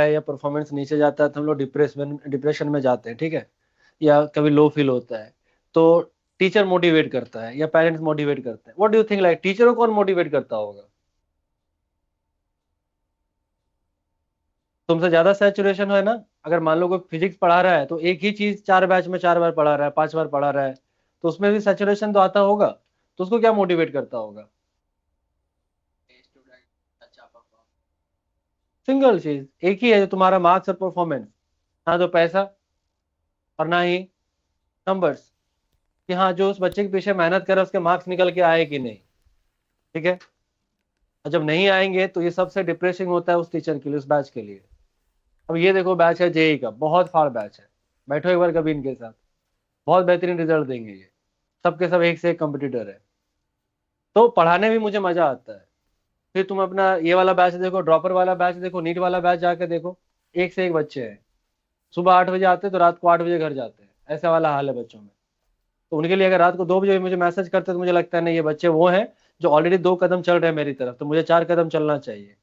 है या परफॉर्मेंस नीचे जाता है तो हम लोग डिप्रेशन में जाते हैं, ठीक है, या कभी लो फील होता है, तो टीचर मोटिवेट करता है या पेरेंट्स मोटिवेट करते हैं। What do you think, like teacher को कौन मोटिवेट करता होगा? तुमसे ज्यादा सैचुरेशन है ना। अगर मान लो कोई फिजिक्स पढ़ा रहा है तो एक ही चीज 4 बैच में 4 बार पढ़ा रहा है, 5 बार पढ़ा रहा है, तो उसमें भी सैचुरेशन तो आता होगा। तो उसको क्या मोटिवेट करता होगा? सिंगल चीज एक ही है, जो तुम्हारा मार्क्स और परफॉर्मेंस। ना तो पैसा और ना ही नंबर्स, कि हाँ जो उस बच्चे के पीछे मेहनत करे उसके मार्क्स निकल के आए कि नहीं। ठीक है। और जब नहीं आएंगे तो ये सबसे डिप्रेसिंग होता है उस टीचर के लिए, उस बैच के लिए। अब ये देखो, बैच है जेई का, बहुत फाड़ बैच है। बैठो एक बार कभी इनके साथ, बहुत बेहतरीन रिजल्ट देंगे ये। सबके सब एक से एक कंपटीटर है। तो पढ़ाने भी मुझे मजा आता है। फिर तुम अपना ये वाला बैच देखो, ड्रॉपर वाला बैच देखो, नीट वाला बैच जाके देखो, एक से एक बच्चे हैं। सुबह 8 बजे आते हैं तो रात को 8 बजे घर जाते हैं, ऐसा वाला हाल है बच्चों में। तो उनके लिए अगर रात को 2 बजे मुझे मैसेज करते हैं तो मुझे लगता है नहीं, ये बच्चे वो हैं जो ऑलरेडी 2 कदम चल रहे हैं मेरी तरफ, तो मुझे 4 कदम चलना चाहिए।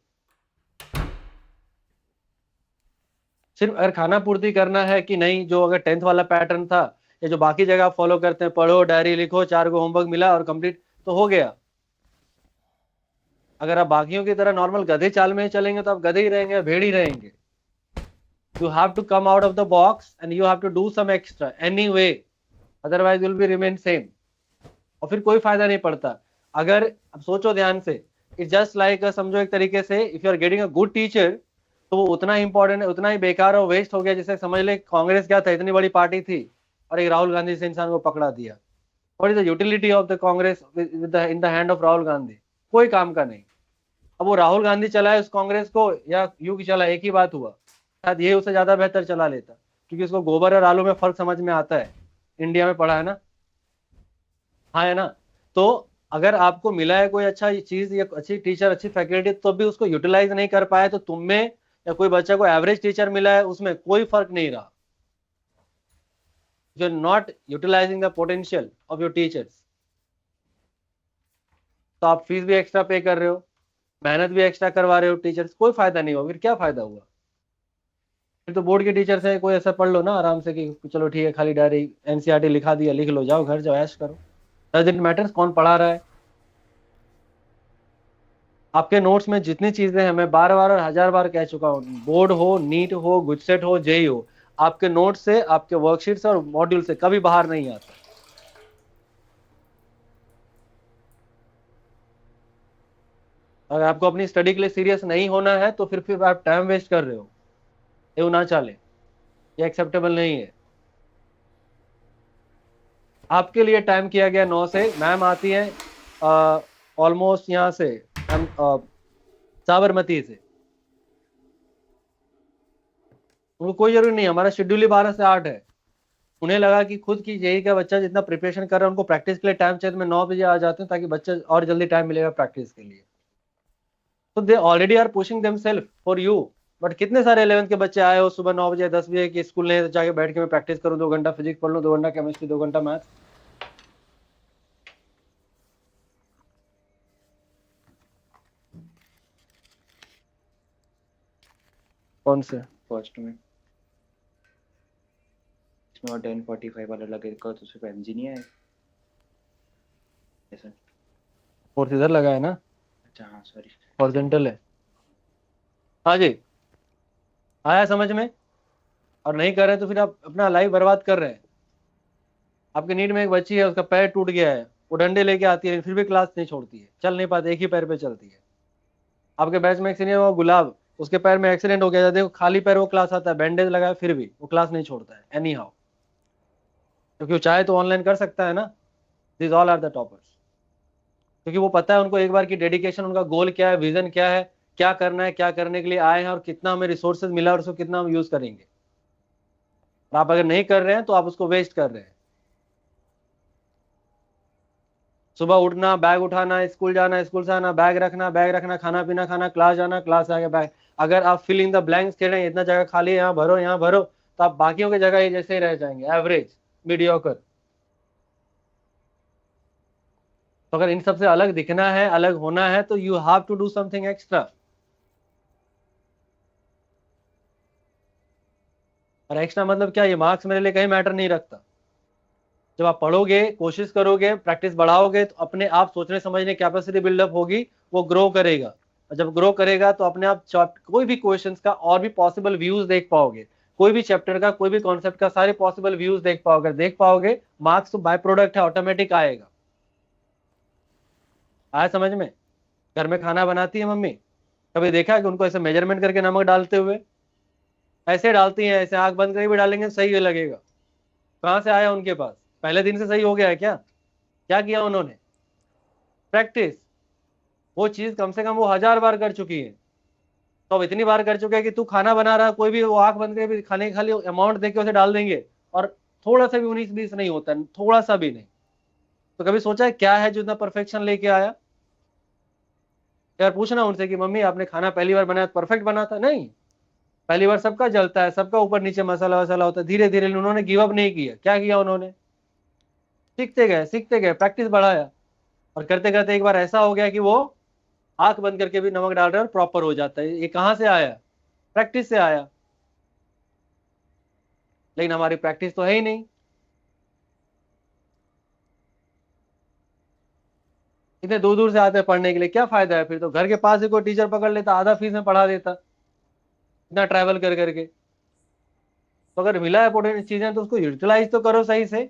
सिर्फ अगर खाना पूर्ति करना है कि नहीं, जो अगर 10th वाला पैटर्न था या जो बाकी जगह आप फॉलो करते हैं, पढ़ो डायरी लिखो 4 को होमवर्क मिला और कंप्लीट तो हो गया। अगर आप बाकियों की तरह नॉर्मल गधे चाल में ही चलेंगे तो आप गधे ही रहेंगे, भेड़ ही रहेंगे। You have to come out of the box and you have to do some extra anyway, otherwise will be remain same. और फिर कोई फायदा नहीं पड़ता। अगर अब सोचो ध्यान से, इट्स जस्ट लाइक, समझो एक तरीके से, if you are getting a good teacher तो वो उतना ही इंपॉर्टेंट है, उतना ही बेकार और वेस्ट हो गया, जैसे समझ ले कांग्रेस क्या था, इतनी बड़ी पार्टी थी और एक राहुल गांधी से इंसान को पकड़ा दिया। What is the utility of the Congress in the hand of Rahul Gandhi? कोई काम का नहीं। अब वो राहुल गांधी चलाए उस कांग्रेस को या यू की चला, एक ही बात हुआ। शायद ये उससे ज्यादा बेहतर चला लेता, क्योंकि उसको गोबर और आलू में फर्क समझ में आता है। इंडिया में पढ़ा है ना। हाँ है ना। तो अगर आपको मिला है कोई अच्छा चीज या अच्छी टीचर, अच्छी फैकल्टी, तो भी उसको यूटिलाइज नहीं कर पाए, तो तुम में या कोई बच्चा को एवरेज टीचर मिला है, उसमें कोई फर्क नहीं रहा। You are not utilising the potential of your teachers. तो आप फीस भी एक्स्ट्रा पे कर रहे हो, मेहनत भी एक्स्ट्रा करवा रहे हो टीचर्स, कोई फायदा नहीं हुआ। फिर क्या फायदा हुआ? फिर तो बोर्ड के टीचर से कोई ऐसा पढ़ लो ना आराम से कि चलो ठीक है, खाली डायरी एनसीईआरटी लिखा दिया, लिख लो, जाओ घर जाओ, ऐश करो। डज इट मैटर्स कौन पढ़ा रहा है? आपके नोट्स में जितनी चीजें हैं, मैं बार बार और 1000 बार कह चुका हूँ, बोर्ड हो, नीट हो, गुजसेट हो, जेई हो, आपके नोट्स से, आपके वर्कशीट से और मॉड्यूल से कभी बाहर नहीं आता। अगर आपको अपनी स्टडी के लिए सीरियस नहीं होना है तो फिर आप टाइम वेस्ट कर रहे हो। ये ना चाले, ये एक्सेप्टेबल नहीं है। आपके लिए टाइम किया गया 9 से, मैम आती है ऑलमोस्ट यहाँ से, साबरमती से। उनको कोई जरूरी नहीं, हमारा शेड्यूल ही 12 से 8 है। उन्हें लगा कि खुद की जेई का बच्चा जितना प्रिपरेशन कर रहा है, उनको प्रैक्टिस के लिए टाइम चाहिए, तो मैं 9 बजे आ जाते हैं ताकि बच्चे और जल्दी टाइम मिलेगा प्रैक्टिस के लिए। तो they already are pushing themself for you. But कितने सारे 11th के बच्चे आए हो सुबह 9 बजे 10 बजे की स्कूल नहीं जाके बैठ के मैं प्रैक्टिस करूँ, 2 घंटा फिजिक्स पढ़ लूँ, 2 घंटा केमिस्ट्री, 2 घंटा मैथ्स। कौन से? फर्स्ट में इसमें और 10:45 वाला लगेगा तो सिर्फ एमजी नहीं है ऐसा। फोर्थ इधर लगा है ना, अच्छा हाँ सॉरी। हॉरिजॉन्टल है। हाँ जी, आया समझ में? और नहीं कर रहे तो फिर आप अपना लाइफ बर्बाद कर रहे हैं। आपके नीड में एक बच्ची है, उसका पैर टूट गया है, वो डंडे लेके आती है लेकिन फिर भी क्लास नहीं छोड़ती है, चल नहीं पाती, एक ही पैर पे चलती है। आपके बैच में एक सीनियर वो गुलाब, उसके पैर में एक्सीडेंट हो गया था, देखो खाली पैर वो क्लास आता है, बैंडेज लगाया फिर भी वो क्लास नहीं छोड़ता है एनी हाउ। क्योंकि वो चाहे तो ऑनलाइन कर सकता है ना। This all are the toppers. क्योंकि वो पता है उनको एक बार की डेडिकेशन, उनका गोल क्या है, विजन क्या है, क्या करना है, क्या करने के लिए आए हैं और कितना हमें रिसोर्सेज मिला और उसको कितना हम यूज करेंगे। और आप अगर नहीं कर रहे हैं तो आप उसको वेस्ट कर रहे हैं। सुबह उठना, बैग उठाना, स्कूल जाना, स्कूल से आना, बैग रखना, खाना पीना खाना, क्लास जाना, क्लास से आके बैग। अगर आप फिल इन द ब्लैंक्स कह रहे हैं इतना जगह खाली है, यहाँ भरो यहाँ भरो, तो आप बाकियों की जगह ही जैसे ही रह जाएंगे, एवरेज, मीडियोकर। तो अगर इन सबसे अलग दिखना है, अलग होना है, तो you have to do something extra. और एक्स्ट्रा मतलब क्या, ये मार्क्स मेरे लिए कहीं मैटर नहीं रखता। जब आप पढ़ोगे, कोशिश करोगे, प्रैक्टिस बढ़ाओगे, तो अपने आप सोचने समझने कैपेसिटी बिल्डअप होगी, वो ग्रो करेगा। और जब ग्रो करेगा तो अपने आप कोई भी क्वेश्चन का और भी पॉसिबल व्यूज देख पाओगे, कोई भी चैप्टर का, कोई भी कॉन्सेप्ट का सारे पॉसिबल व्यूज देख पाओगे, मार्क्स तो बाय प्रोडक्ट है, ऑटोमेटिक आएगा। आया समझ में? घर में खाना बनाती है मम्मी, कभी देखा है कि उनको ऐसे मेजरमेंट करके नमक डालते हुए? ऐसे डालती हैं, ऐसे आंख बंद करके भी डालेंगे सही लगेगा। कहाँ से आया उनके पास? पहले दिन से सही हो गया है क्या? क्या किया उन्होंने? प्रैक्टिस। वो चीज कम से कम वो 1000 बार कर चुकी है। तो अब इतनी बार कर चुके हैं कि तू खाना बना रहा, कोई भी वो आंख बंद करके भी खाने खाली अमाउंट देके उसे डाल देंगे, और थोड़ा सा भी 19-20 नहीं होता है, थोड़ा सा भी नहीं। तो कभी सोचा है क्या है जो इतना परफेक्शन लेके आया? यार पूछना उनसे कि मम्मी आपने खाना पहली बार बनाया परफेक्ट बना था? नहीं, पहली बार सबका जलता है, सबका ऊपर नीचे मसाला वसाला होता है। धीरे धीरे उन्होंने गिव अप नहीं किया। क्या किया उन्होंने? सीखते गए, सीखते गए, प्रैक्टिस बढ़ाया, और करते करते एक बार ऐसा हो गया कि वो आंख बंद करके भी नमक डाल रहे और प्रॉपर हो जाता है। ये कहाँ से आया? प्रैक्टिस से आया। लेकिन हमारी प्रैक्टिस तो है ही नहीं। इतने दूर दूर से आते हैं पढ़ने के लिए, क्या फायदा है? फिर तो घर के पास ही कोई टीचर पकड़ लेता, आधा फीस में पढ़ा देता, इतना ट्रैवल कर करके। तो अगर मिला है पोटेंशियल चीजें तो उसको यूटिलाइज तो करो सही से।